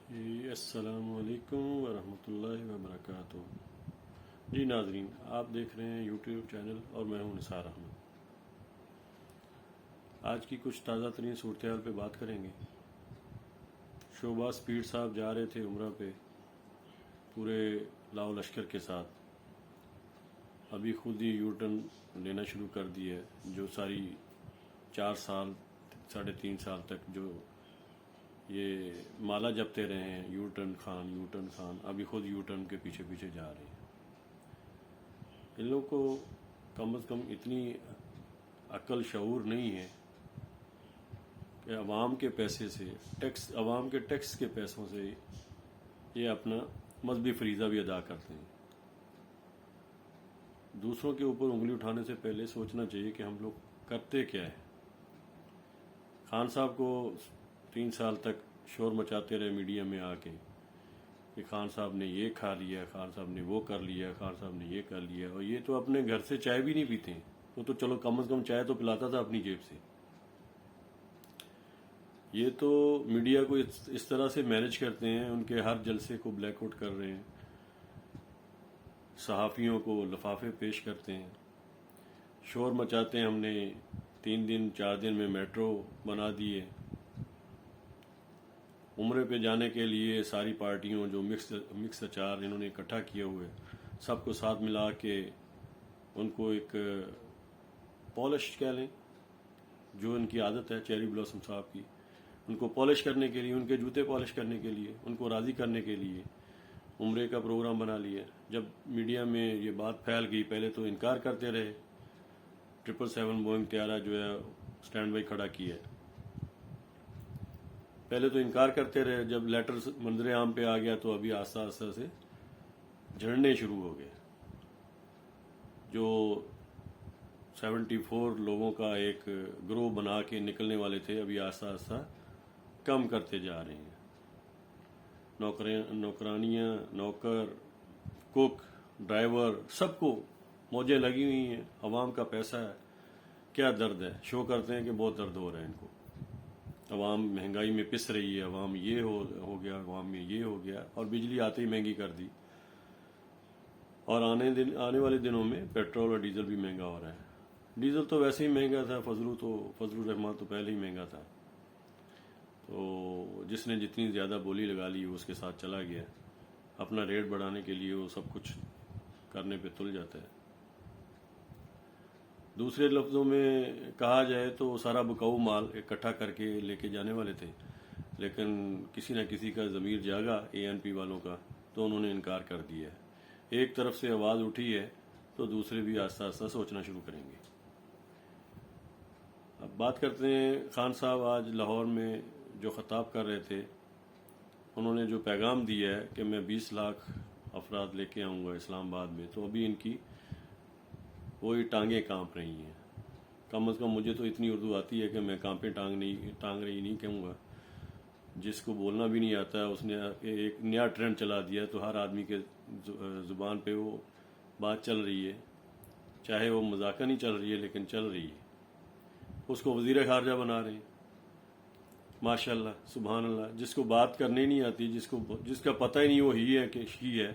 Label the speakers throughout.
Speaker 1: جی السلام علیکم ورحمۃ اللہ وبرکاتہ۔ جی ناظرین، آپ دیکھ رہے ہیں یوٹیوب چینل اور میں ہوں نثار احمد۔ آج کی کچھ تازہ ترین صورتحال پہ بات کریں گے۔ شہباز پیر صاحب جا رہے تھے عمرہ پہ پورے لاؤ لشکر کے ساتھ، ابھی خود ہی یو ٹرن لینا شروع کر دی ہے۔ جو ساری 4 سال 3.5 سال تک جو یہ مالا جپتے رہے ہیں، یو ٹرن خان، ابھی خود یو ٹرن کے پیچھے پیچھے جا رہے ہیں۔ ان لوگوں کو کم از کم اتنی عقل شعور نہیں ہے کہ عوام کے پیسے سے عوام کے ٹیکس کے پیسوں سے یہ اپنا مذہبی فریضہ بھی ادا کرتے ہیں۔ دوسروں کے اوپر انگلی اٹھانے سے پہلے سوچنا چاہیے کہ ہم لوگ کرتے کیا ہے۔ خان صاحب کو 3 سال تک شور مچاتے رہے میڈیا میں آ کے کہ خان صاحب نے یہ کھا لیا، خان صاحب نے وہ کر لیا، خان صاحب نے یہ کر لیا، اور یہ تو اپنے گھر سے چائے بھی نہیں پیتے ہیں۔ وہ تو چلو کم از کم چائے تو پلاتا تھا اپنی جیب سے۔ یہ تو میڈیا کو اس طرح سے مینج کرتے ہیں، ان کے ہر جلسے کو بلیک آؤٹ کر رہے ہیں، صحافیوں کو لفافے پیش کرتے ہیں، شور مچاتے ہیں۔ ہم نے 3 دن 4 دن میں میٹرو بنا دیے۔ عمرے پہ جانے کے لیے ساری پارٹیوں جو مکس اچار انہوں نے اکٹھا کیے ہوئے سب کو ساتھ ملا کے ان کو ایک پالش کہہ لیں، جو ان کی عادت ہے چیری بلاسم صاحب کی، ان کو پالش کرنے کے لیے، ان کے جوتے پالش کرنے کے لیے، ان کو راضی کرنے کے لیے عمرے کا پروگرام بنا لیا۔ جب میڈیا میں یہ بات پھیل گئی، پہلے تو انکار کرتے رہے۔ 777 بوئنگ طیارہ جو ہے سٹینڈ بائی کھڑا کیا ہے، پہلے تو انکار کرتے رہے۔ جب لیٹر منظر عام پہ آ گیا تو ابھی آہستہ آہستہ سے جھڑنے شروع ہو گئے۔ جو 74 لوگوں کا ایک گروہ بنا کے نکلنے والے تھے، ابھی آہستہ آہستہ کم کرتے جا رہے ہیں۔ نوکرانیاں، نوکر، کوک، ڈرائیور، سب کو موجیں لگی ہوئی ہیں۔ عوام کا پیسہ ہے، کیا درد ہے، شو کرتے ہیں کہ بہت درد ہو رہا ہے ان کو۔ عوام مہنگائی میں پس رہی ہے، عوام یہ ہو گیا، عوام میں یہ ہو گیا، اور بجلی آتے ہی مہنگی کر دی، اور آنے والے دنوں میں پیٹرول اور ڈیزل بھی مہنگا ہو رہا ہے۔ ڈیزل تو ویسے ہی مہنگا تھا، فضل الرحمان تو پہلے ہی مہنگا تھا، تو جس نے جتنی زیادہ بولی لگا لی وہ اس کے ساتھ چلا گیا۔ اپنا ریٹ بڑھانے کے لیے وہ سب کچھ کرنے پہ تل جاتا ہے۔ دوسرے لفظوں میں کہا جائے تو وہ سارا بکاؤ مال اکٹھا کر کے لے کے جانے والے تھے، لیکن کسی نہ کسی کا ضمیر جاگا اے این پی والوں کا، تو انہوں نے انکار کر دیا ہے۔ ایک طرف سے آواز اٹھی ہے تو دوسرے بھی آہستہ آہستہ سوچنا شروع کریں گے۔ اب بات کرتے ہیں خان صاحب آج لاہور میں جو خطاب کر رہے تھے۔ انہوں نے جو پیغام دیا ہے کہ میں 20 لاکھ افراد لے کے آؤں گا اسلام آباد میں، تو ابھی ان کی وہی ٹانگیں کانپ رہی ہیں۔ کم از کم مجھے تو اتنی اردو آتی ہے کہ میں کانپیں ٹانگ رہی نہیں کہوں گا۔ جس کو بولنا بھی نہیں آتا اس نے ایک نیا ٹرینڈ چلا دیا، تو ہر آدمی کے زبان پہ وہ بات چل رہی ہے، چاہے وہ مذاقہ نہیں چل رہی ہے لیکن چل رہی ہے۔ اس کو وزیر خارجہ بنا رہے ہیں، ماشاء اللہ، سبحان اللہ۔ جس کو بات کرنے نہیں آتی، جس کا پتہ ہی نہیں وہ ہی ہے کہ شی ہے،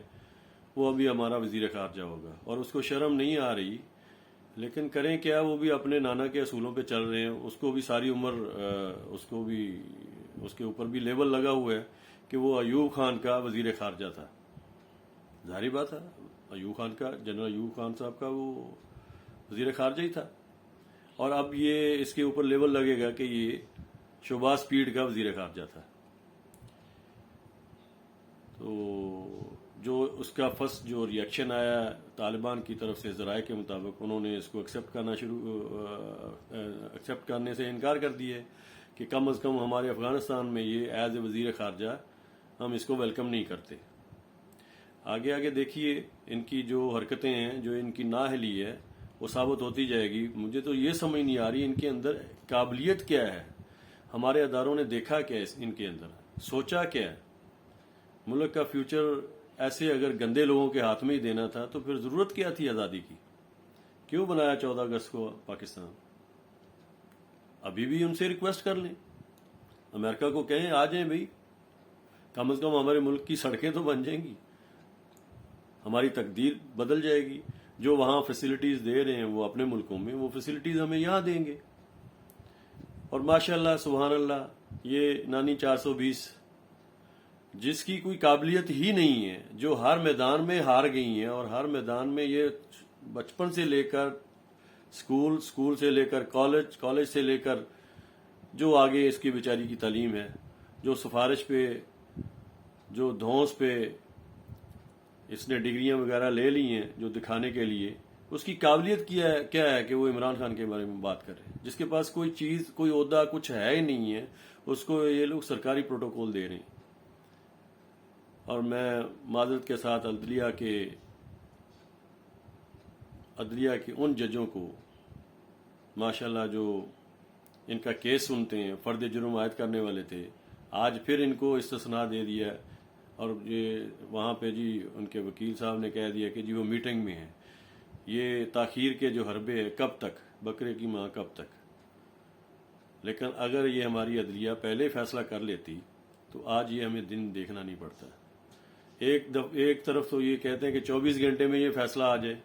Speaker 1: وہ ابھی ہمارا وزیر خارجہ ہوگا، اور اس کو شرم نہیں آ رہی، لیکن کریں کیا، وہ بھی اپنے نانا کے اصولوں پہ چل رہے ہیں۔ اس کو بھی ساری عمر اس کے اوپر بھی لیبل لگا ہوا ہے کہ وہ ایوب خان کا وزیر خارجہ تھا۔ ظاہری بات ہے، ایوب خان کا، جنرل ایوب خان صاحب کا وہ وزیر خارجہ ہی تھا، اور اب یہ اس کے اوپر لیبل لگے گا کہ یہ شہباز پیر کا وزیر خارجہ تھا۔ تو جو اس کا فرسٹ جو ریئیکشن آیا طالبان کی طرف سے ذرائع کے مطابق، انہوں نے اس کو ایکسیپٹ کرنے سے انکار کر دیا کہ کم از کم ہمارے افغانستان میں یہ ایز اے وزیر خارجہ ہم اس کو ویلکم نہیں کرتے۔ آگے دیکھیے ان کی جو حرکتیں ہیں، جو ان کی نااہلی ہے، وہ ثابت ہوتی جائے گی۔ مجھے تو یہ سمجھ نہیں آ رہی ان کے اندر قابلیت کیا ہے، ہمارے اداروں نے دیکھا کیا ان کے اندر، سوچا کیا ہے۔ ملک کا فیوچر ایسے اگر گندے لوگوں کے ہاتھ میں ہی دینا تھا تو پھر ضرورت کیا تھی آزادی کی؟ کیوں بنایا 14 اگست کو پاکستان؟ ابھی بھی ان سے ریکویسٹ کر لیں، امریکہ کو کہیں آ جائیں بھائی، کم از کم ہمارے ملک کی سڑکیں تو بن جائیں گی، ہماری تقدیر بدل جائے گی. جو وہاں فیسلٹیز دے رہے ہیں وہ اپنے ملکوں میں، وہ فیسلٹیز ہمیں یہاں دیں گے. اور ماشاءاللہ سبحان اللہ، یہ نانی 420 جس کی کوئی قابلیت ہی نہیں ہے، جو ہر میدان میں ہار گئی ہیں، اور ہر میدان میں یہ بچپن سے لے کر اسکول سے لے کر کالج سے لے کر جو آگے اس کی بیچاری کی تعلیم ہے، جو سفارش پہ، جو دھونس پہ اس نے ڈگریاں وغیرہ لے لی ہیں جو دکھانے کے لیے، اس کی قابلیت کیا ہے کہ وہ عمران خان کے بارے میں بات کرے، جس کے پاس کوئی چیز، کوئی عہدہ کچھ ہے ہی نہیں ہے، اس کو یہ لوگ سرکاری پروٹوکول دے رہے ہیں. اور میں معذرت کے ساتھ عدلیہ کے ان ججوں کو ماشاءاللہ جو ان کا کیس سنتے ہیں، فرد جرم عائد کرنے والے تھے، آج پھر ان کو استثناء دے دیا. اور یہ وہاں پہ جی ان کے وکیل صاحب نے کہہ دیا کہ جی وہ میٹنگ میں ہیں. یہ تاخیر کے جو حربے ہے، کب تک، بکرے کی ماں کب تک. لیکن اگر یہ ہماری عدلیہ پہلے فیصلہ کر لیتی تو آج یہ ہمیں دن دیکھنا نہیں پڑتا. ایک طرف تو یہ کہتے ہیں کہ 24 گھنٹے میں یہ فیصلہ آ جائے،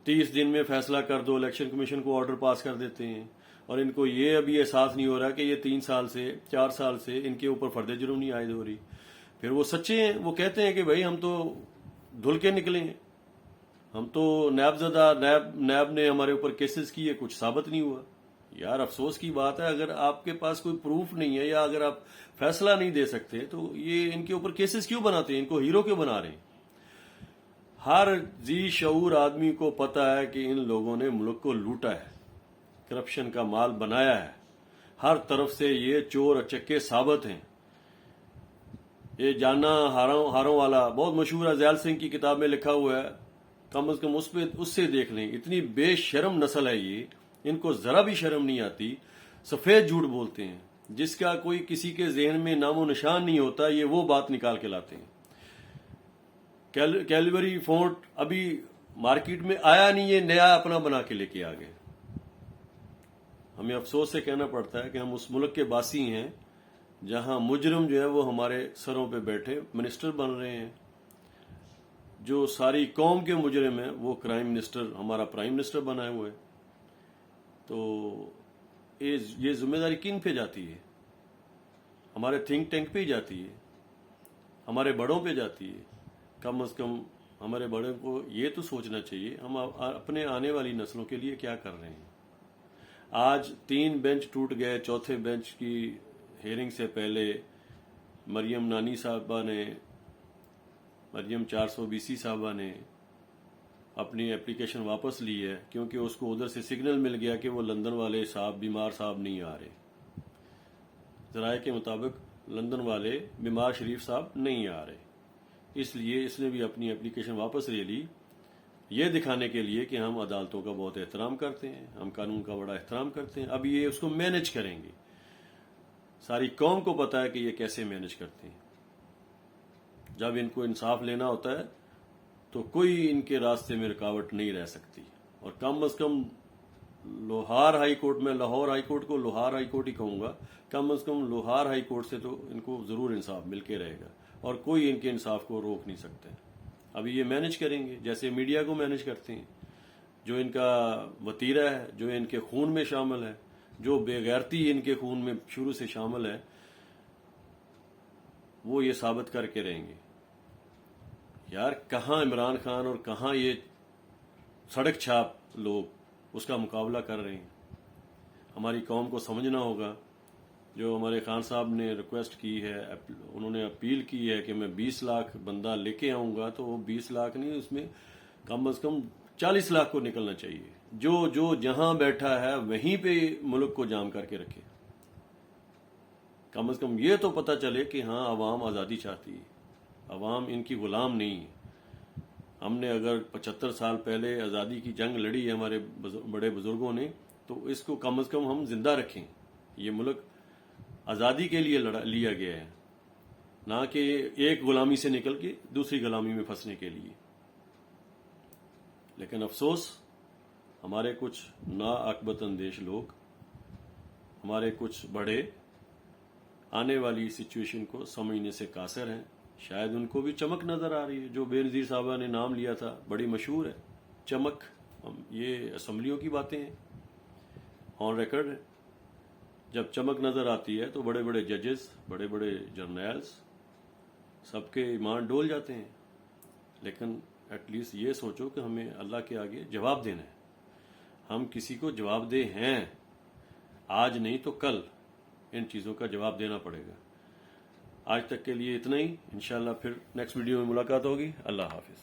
Speaker 1: 30 دن میں فیصلہ کر دو، الیکشن کمیشن کو آرڈر پاس کر دیتے ہیں. اور ان کو یہ ابھی احساس نہیں ہو رہا کہ یہ 3 سال سے 4 سال سے ان کے اوپر فرد جرم نہیں عائد ہو رہی. پھر وہ سچے ہیں، وہ کہتے ہیں کہ بھائی ہم تو دھل کے نکلے ہیں، ہم تو نیب نے ہمارے اوپر کیسز کیے، کچھ ثابت نہیں ہوا. یار افسوس کی بات ہے، اگر آپ کے پاس کوئی پروف نہیں ہے یا اگر آپ فیصلہ نہیں دے سکتے تو یہ ان کے اوپر کیسز کیوں بناتے ہیں، ان کو ہیرو کیوں بنا رہے ہیں. ہر ذی شعور آدمی کو پتا ہے کہ ان لوگوں نے ملک کو لوٹا ہے، کرپشن کا مال بنایا ہے، ہر طرف سے یہ چور اچکے ثابت ہیں. یہ جانا ہاروں والا بہت مشہور ہے، ذیال سنگھ کی کتاب میں لکھا ہوا ہے، کم از کم اس سے دیکھ لیں. اتنی بے شرم نسل ہے یہ، ان کو ذرا بھی شرم نہیں آتی، سفید جھوٹ بولتے ہیں، جس کا کوئی کسی کے ذہن میں نام و نشان نہیں ہوتا، یہ وہ بات نکال کے لاتے ہیں. کیلوری فونٹ ابھی مارکیٹ میں آیا نہیں، یہ نیا اپنا بنا کے لے کے آ گئے. ہمیں افسوس سے کہنا پڑتا ہے کہ ہم اس ملک کے باسی ہیں جہاں مجرم جو ہے وہ ہمارے سروں پہ بیٹھے منسٹر بن رہے ہیں. جو ساری قوم کے مجرم ہیں وہ کرائم منسٹر، ہمارا پرائم منسٹر بنا ہوا ہے. تو یہ ذمہ داری کن پہ جاتی ہے؟ ہمارے تھنک ٹینک پہ ہی جاتی ہے، ہمارے بڑوں پہ جاتی ہے. کم از کم ہمارے بڑوں کو یہ تو سوچنا چاہیے ہم اپنے آنے والی نسلوں کے لیے کیا کر رہے ہیں. آج 3 بینچ ٹوٹ گئے، چوتھے بینچ کی ہیئرنگ سے پہلے مریم نانی صاحبہ نے، مریم 420 صاحبہ نے اپنی اپلیکیشن واپس لی ہے، کیونکہ اس کو ادھر سے سگنل مل گیا کہ وہ لندن والے صاحب، بیمار صاحب نہیں آ رہے. ذرائع کے مطابق لندن والے بیمار شریف صاحب نہیں آ رہے، اس لیے اس نے بھی اپنی اپلیکیشن واپس لے لی، یہ دکھانے کے لیے کہ ہم عدالتوں کا بہت احترام کرتے ہیں، ہم قانون کا بڑا احترام کرتے ہیں. اب یہ اس کو مینج کریں گے. ساری قوم کو پتا ہے کہ یہ کیسے مینج کرتے ہیں. جب ان کو انصاف لینا ہوتا ہے تو کوئی ان کے راستے میں رکاوٹ نہیں رہ سکتی. اور کم از کم لاہور ہائی کورٹ میں، لاہور ہائی کورٹ کو لاہور ہائی کورٹ ہی کہوں گا، کم از کم لاہور ہائی کورٹ سے تو ان کو ضرور انصاف مل کے رہے گا، اور کوئی ان کے انصاف کو روک نہیں سکتا. ابھی یہ مینج کریں گے جیسے میڈیا کو مینج کرتے ہیں، جو ان کا وتیرہ ہے، جو ان کے خون میں شامل ہے، جو بے غیرتی ان کے خون میں شروع سے شامل ہے، وہ یہ ثابت کر کے رہیں گے. یار کہاں عمران خان اور کہاں یہ سڑک چھاپ لوگ اس کا مقابلہ کر رہے ہیں. ہماری قوم کو سمجھنا ہوگا. جو ہمارے خان صاحب نے ریکویسٹ کی ہے، انہوں نے اپیل کی ہے کہ میں 20 لاکھ بندہ لے کے آؤں گا، تو وہ 20 لاکھ نہیں، اس میں کم از کم 40 لاکھ کو نکلنا چاہیے. جو جہاں بیٹھا ہے وہیں پہ ملک کو جام کر کے رکھے. کم از کم یہ تو پتہ چلے کہ ہاں عوام آزادی چاہتی ہے، عوام ان کی غلام نہیں ہے. ہم نے اگر 75 سال پہلے آزادی کی جنگ لڑی ہے ہمارے بڑے بزرگوں نے، تو اس کو کم از کم ہم زندہ رکھیں. یہ ملک آزادی کے لیے لیا گیا ہے، نہ کہ ایک غلامی سے نکل کے دوسری غلامی میں پھنسنے کے لیے. لیکن افسوس ہمارے کچھ ناعاقبت اندیش لوگ، ہمارے کچھ بڑے آنے والی سچویشن کو سمجھنے سے قاصر ہیں. شاید ان کو بھی چمک نظر آ رہی ہے. جو بے نظیر صاحبہ نے نام لیا تھا بڑی مشہور ہے چمک. یہ اسمبلیوں کی باتیں ہیں, آن ریکارڈ ہے. جب چمک نظر آتی ہے تو بڑے بڑے ججز, بڑے بڑے جرنیلز, سب کے ایمان ڈول جاتے ہیں. لیکن ایٹ لیسٹ یہ سوچو کہ ہمیں اللہ کے آگے جواب دینا ہے. ہم کسی کو جواب دہ ہیں, آج نہیں تو کل ان چیزوں کا جواب دینا پڑے گا. آج تک کے لیے اتنا ہی. انشاءاللہ پھر نیکسٹ ویڈیو میں ملاقات ہوگی. اللہ حافظ.